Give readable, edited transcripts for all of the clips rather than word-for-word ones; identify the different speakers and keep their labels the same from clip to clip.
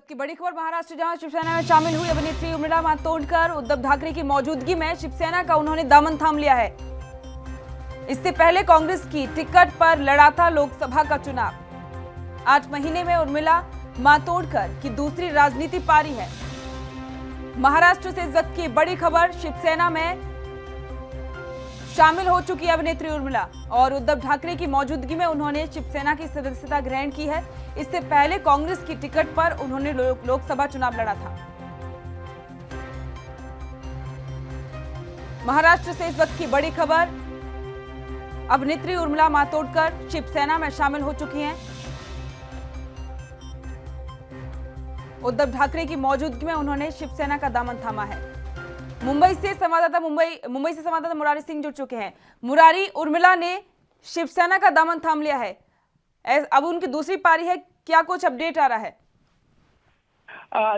Speaker 1: की बड़ी खबर महाराष्ट्र, जहां शिवसेना में शामिल हुई अभिनेत्री उर्मिला मातोंडकर। उद्धव ठाकरे की मौजूदगी में शिवसेना का उन्होंने दामन थाम लिया है। इससे पहले कांग्रेस की टिकट पर लड़ा था लोकसभा का चुनाव। 8 महीने में उर्मिला मातोंडकर की दूसरी राजनीति पारी है। महाराष्ट्र से इस वक्त की बड़ी खबर, शिवसेना में शामिल हो चुकी है अभिनेत्री उर्मिला और उद्धव ठाकरे की मौजूदगी में उन्होंने शिवसेना की सदस्यता ग्रहण की है। इससे पहले कांग्रेस की टिकट पर उन्होंने लोकसभा चुनाव लड़ा था। महाराष्ट्र से इस वक्त की बड़ी खबर, अभिनेत्री उर्मिला मातोंडकर शिवसेना में शामिल हो चुकी हैं। उद्धव ठाकरे की मौजूदगी में उन्होंने शिवसेना का दामन थामा है। मुंबई से संवाददाता मुरारी सिंह जुड़ चुके हैं। मुरारी, उर्मिला ने शिवसेना का दामन थाम लिया है, अब उनकी दूसरी पारी है, क्या कुछ अपडेट आ रहा है?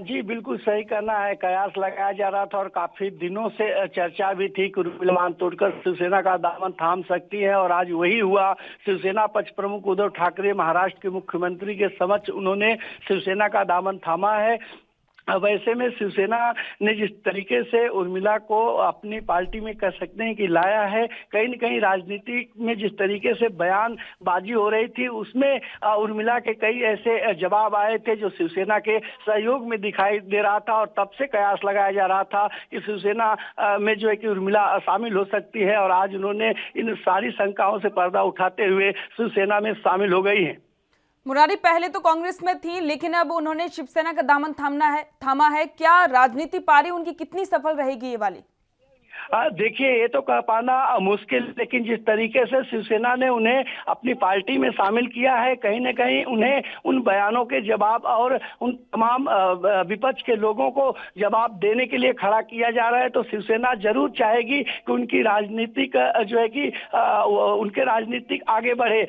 Speaker 2: जी बिल्कुल सही करना है। कयास लगाया जा रहा था और काफी दिनों से चर्चा भी थी कि उर्मिला मातोंडकर शिवसेना का दामन थाम सकती है और आज वही हुआ। शिवसेना पक्ष प्रमुख उद्धव ठाकरे महाराष्ट्र के मुख्यमंत्री के समक्ष उन्होंने शिवसेना का दामन थामा है। अब ऐसे में शिवसेना ने जिस तरीके से उर्मिला को अपनी पार्टी में कह सकते हैं कि लाया है, कहीं न कहीं राजनीति में जिस तरीके से बयानबाजी हो रही थी उसमें उर्मिला के कई ऐसे जवाब आए थे जो शिवसेना के सहयोग में दिखाई दे रहा था और तब से कयास लगाया जा रहा था कि शिवसेना में जो है कि उर्मिला शामिल हो सकती है और आज उन्होंने इन सारी शंकाओं से पर्दा उठाते हुए शिवसेना में शामिल हो गई है।
Speaker 1: मुरारी, पहले तो कांग्रेस में थी लेकिन अब उन्होंने शिवसेना का दामन थामा है। क्या राजनीति पारी उनकी कितनी सफल रहेगी ये वाली?
Speaker 2: देखिए, ये तो कह पाना मुश्किल, लेकिन जिस तरीके से शिवसेना ने उन्हें अपनी पार्टी में शामिल किया है, कहीं न कहीं उन्हें उन बयानों के जवाब और उन तमाम विपक्ष के लोगों को जवाब देने के लिए खड़ा किया जा रहा है। तो शिवसेना जरूर चाहेगी कि उनकी राजनीतिक जो है कि उनके राजनीतिक आगे बढ़े।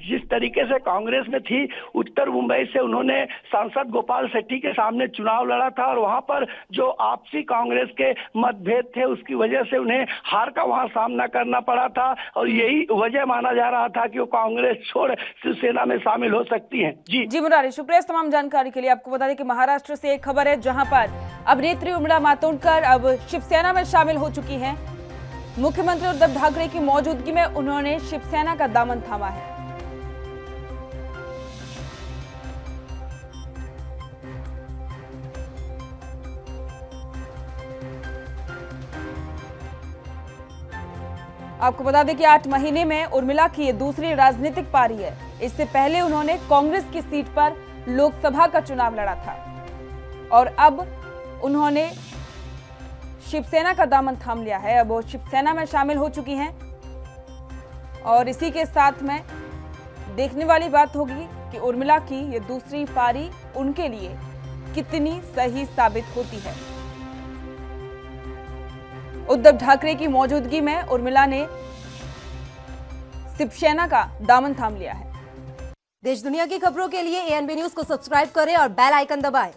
Speaker 2: जिस तरीके से कांग्रेस में थी, उत्तर मुंबई से उन्होंने सांसद गोपाल शेट्टी के सामने चुनाव लड़ा था और वहां पर जो आपसी कांग्रेस के मतभेद थे उसकी वजह से उन्हें हार का वहां सामना करना पड़ा था और यही वजह माना जा रहा था कि वो कांग्रेस छोड़ शिवसेना में शामिल हो सकती हैं। जी
Speaker 1: मुरारी, शुक्रिया इस तमाम जानकारी के लिए। आपको बता दें कि महाराष्ट्र से एक खबर है जहां पर अभिनेत्री उर्मिला मातोंडकर अब शिवसेना में शामिल हो चुकी हैं। मुख्यमंत्री उद्धव ठाकरे की मौजूदगी में उन्होंने शिवसेना का दामन थामा है। आपको बता दें कि 8 महीने में उर्मिला की ये दूसरी राजनीतिक पारी है। इससे पहले उन्होंने कांग्रेस की सीट पर लोकसभा का चुनाव लड़ा था और अब उन्होंने शिवसेना का दामन थाम लिया है। अब वो शिवसेना में शामिल हो चुकी हैं और इसी के साथ में देखने वाली बात होगी कि उर्मिला की ये दूसरी पारी उनके लिए कितनी सही साबित होती है। उद्धव ठाकरे की मौजूदगी में उर्मिला ने शिवसेना का दामन थाम लिया है।
Speaker 3: देश दुनिया की खबरों के लिए ANB न्यूज को सब्सक्राइब करें और बेल आइकन दबाएं।